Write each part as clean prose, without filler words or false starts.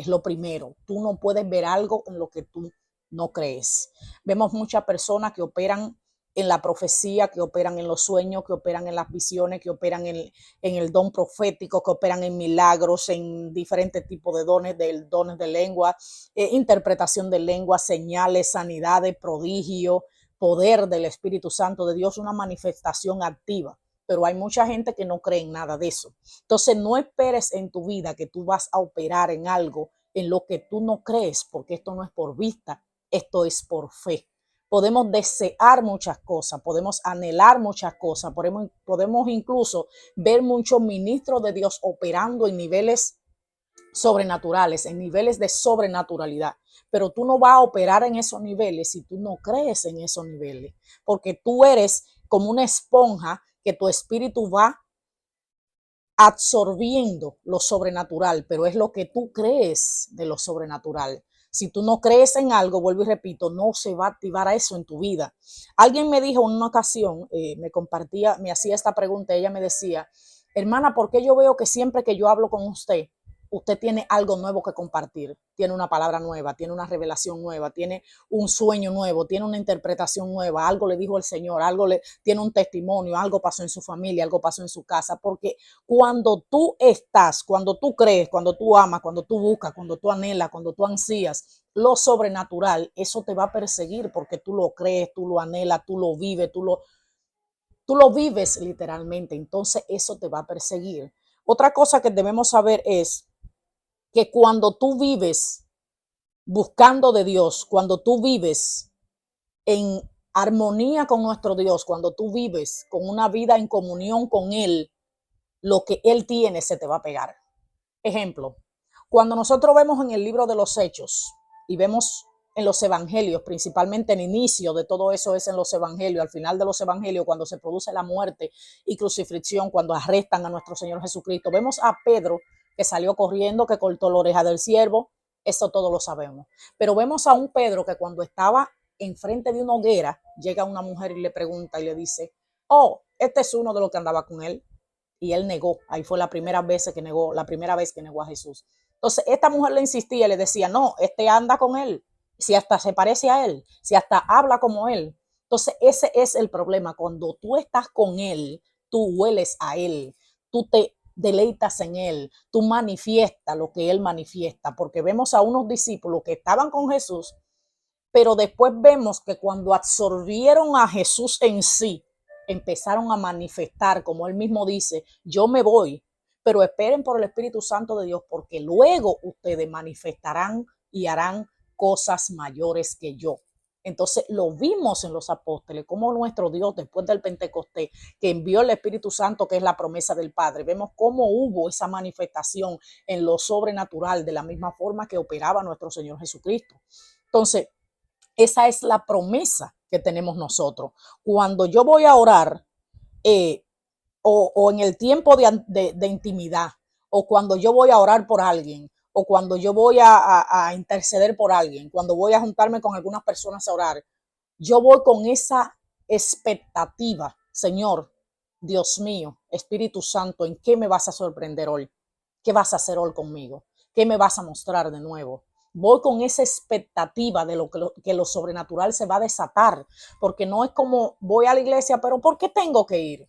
Es lo primero. Tú no puedes ver algo en lo que tú no crees. Vemos muchas personas que operan en la profecía, que operan en los sueños, que operan en las visiones, que operan en el don profético, que operan en milagros, en diferentes tipos de dones de lengua, interpretación de lengua, señales, sanidades, prodigio, poder del Espíritu Santo de Dios, una manifestación activa. Pero hay mucha gente que no cree en nada de eso. Entonces, no esperes en tu vida que tú vas a operar en algo en lo que tú no crees, porque esto no es por vista, esto es por fe. Podemos desear muchas cosas, podemos anhelar muchas cosas, podemos incluso ver muchos ministros de Dios operando en niveles sobrenaturales, en niveles de sobrenaturalidad, pero tú no vas a operar en esos niveles si tú no crees en esos niveles, porque tú eres como una esponja que tu espíritu va absorbiendo lo sobrenatural, pero es lo que tú crees de lo sobrenatural. Si tú no crees en algo, vuelvo y repito, no se va a activar a eso en tu vida. Alguien me dijo en una ocasión, me compartía, me hacía esta pregunta, ella me decía, hermana, ¿por qué yo veo que siempre que yo hablo con usted, usted tiene algo nuevo que compartir? Tiene una palabra nueva, tiene una revelación nueva, tiene un sueño nuevo, tiene una interpretación nueva, algo le dijo el Señor, tiene un testimonio, algo pasó en su familia, algo pasó en su casa, porque cuando tú estás, cuando tú crees, cuando tú amas, cuando tú buscas, cuando tú anhelas, cuando tú ansías lo sobrenatural, eso te va a perseguir porque tú lo crees, tú lo anhelas, tú lo vives, tú lo vives literalmente. Entonces eso te va a perseguir. Otra cosa que debemos saber es que cuando tú vives buscando de Dios, cuando tú vives en armonía con nuestro Dios, cuando tú vives con una vida en comunión con Él, lo que Él tiene se te va a pegar. Ejemplo, cuando nosotros vemos en el libro de los Hechos y vemos en los evangelios, principalmente el inicio de todo eso es en los evangelios, al final de los evangelios, cuando se produce la muerte y crucifixión, cuando arrestan a nuestro Señor Jesucristo, vemos a Pedro que salió corriendo, que cortó la oreja del siervo, eso todo lo sabemos. Pero vemos a un Pedro que cuando estaba enfrente de una hoguera, llega una mujer y le pregunta y le dice, oh, este es uno de los que andaba con él. Y él negó. Ahí fue la primera vez que negó a Jesús. Entonces, esta mujer le insistía, le decía, no, este anda con él, si hasta se parece a él, si hasta habla como él. Entonces, ese es el problema. Cuando tú estás con él, tú hueles a él, tú te deleitas en él, tú manifiestas lo que él manifiesta, porque vemos a unos discípulos que estaban con Jesús, pero después vemos que cuando absorbieron a Jesús en sí, empezaron a manifestar, como él mismo dice, yo me voy, pero esperen por el Espíritu Santo de Dios, porque luego ustedes manifestarán y harán cosas mayores que yo. Entonces lo vimos en los apóstoles, como nuestro Dios después del Pentecostés, que envió el Espíritu Santo, que es la promesa del Padre, vemos cómo hubo esa manifestación en lo sobrenatural, de la misma forma que operaba nuestro Señor Jesucristo. Entonces, esa es la promesa que tenemos nosotros. Cuando yo voy a orar, eh, o en el tiempo de intimidad, o cuando yo voy a orar por alguien, o cuando yo voy a interceder por alguien, cuando voy a juntarme con algunas personas a orar, yo voy con esa expectativa, Señor, Dios mío, Espíritu Santo, ¿en qué me vas a sorprender hoy? ¿Qué vas a hacer hoy conmigo? ¿Qué me vas a mostrar de nuevo? Voy con esa expectativa de que lo sobrenatural se va a desatar, porque no es como voy a la iglesia, pero ¿por qué tengo que ir?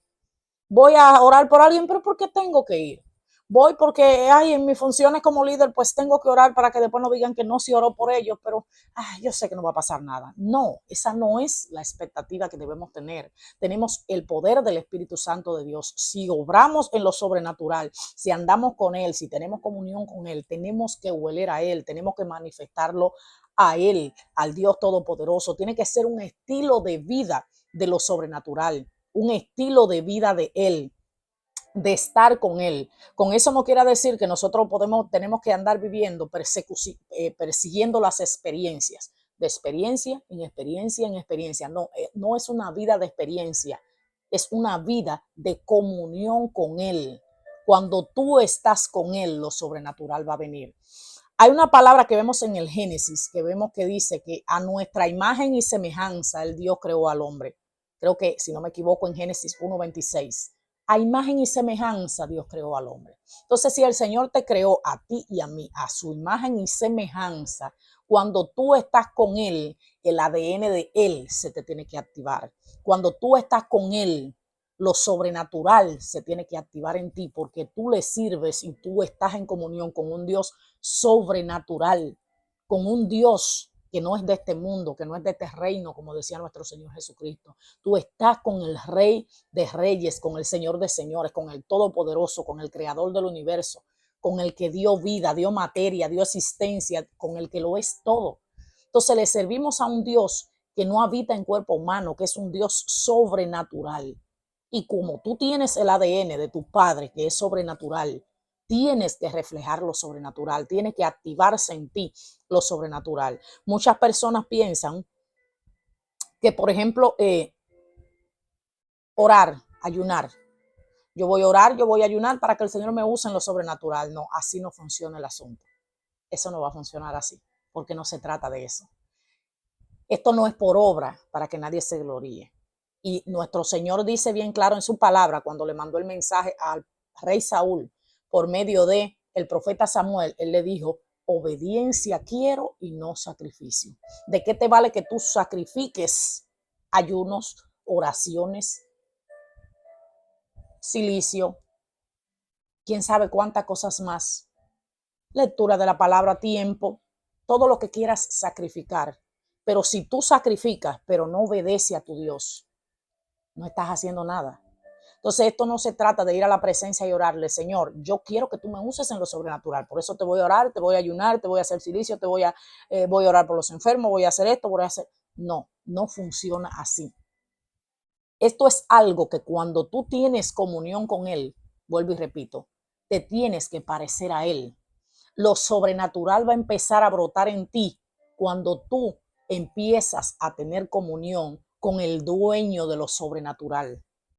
Voy a orar por alguien, pero ¿por qué tengo que ir? Voy porque, ay, en mis funciones como líder, pues tengo que orar para que después no digan que no se oró por ellos, pero yo sé que no va a pasar nada. No, esa no es la expectativa que debemos tener. Tenemos el poder del Espíritu Santo de Dios. Si obramos en lo sobrenatural, si andamos con Él, si tenemos comunión con Él, tenemos que hueler a Él, tenemos que manifestarlo a Él, al Dios Todopoderoso. Tiene que ser un estilo de vida de lo sobrenatural, un estilo de vida de Él, de estar con Él. Con eso no quiere decir que nosotros tenemos que andar viviendo, persiguiendo las experiencias, de experiencia en experiencia en experiencia. No, no es una vida de experiencia, es una vida de comunión con Él. Cuando tú estás con Él, lo sobrenatural va a venir. Hay una palabra que vemos en el Génesis, que vemos que dice que a nuestra imagen y semejanza el Dios creó al hombre. Creo que, si no me equivoco, en Génesis 1:26. A imagen y semejanza Dios creó al hombre. Entonces, si el Señor te creó a ti y a mí, a su imagen y semejanza, cuando tú estás con Él, el ADN de Él se te tiene que activar. Cuando tú estás con Él, lo sobrenatural se tiene que activar en ti porque tú le sirves y tú estás en comunión con un Dios sobrenatural, con un Dios que no es de este mundo, que no es de este reino, como decía nuestro Señor Jesucristo. Tú estás con el Rey de Reyes, con el Señor de Señores, con el Todopoderoso, con el Creador del universo, con el que dio vida, dio materia, dio existencia, con el que lo es todo. Entonces le servimos a un Dios que no habita en cuerpo humano, que es un Dios sobrenatural. Y como tú tienes el ADN de tu Padre, que es sobrenatural, tienes que reflejar lo sobrenatural, tiene que activarse en ti lo sobrenatural. Muchas personas piensan que, por ejemplo, orar, ayunar. Yo voy a orar, yo voy a ayunar para que el Señor me use en lo sobrenatural. No, así no funciona el asunto. Eso no va a funcionar así, porque no se trata de eso. Esto no es por obra para que nadie se gloríe. Y nuestro Señor dice bien claro en su palabra cuando le mandó el mensaje al rey Saúl por medio de el profeta Samuel. Él le dijo: obediencia quiero y no sacrificio. ¿De qué te vale que tú sacrifiques ayunos, oraciones, silicio, quién sabe cuántas cosas más, lectura de la palabra, tiempo, todo lo que quieras sacrificar? Pero si tú sacrificas pero no obedeces a tu Dios, no estás haciendo nada. Entonces esto no se trata de ir a la presencia y orarle: Señor, yo quiero que tú me uses en lo sobrenatural, por eso te voy a orar, te voy a ayunar, te voy a hacer silicio, voy a orar por los enfermos, voy a hacer esto, voy a hacer... No, no funciona así. Esto es algo que cuando tú tienes comunión con Él, vuelvo y repito, te tienes que parecer a Él. Lo sobrenatural va a empezar a brotar en ti cuando tú empiezas a tener comunión con el dueño de lo sobrenatural.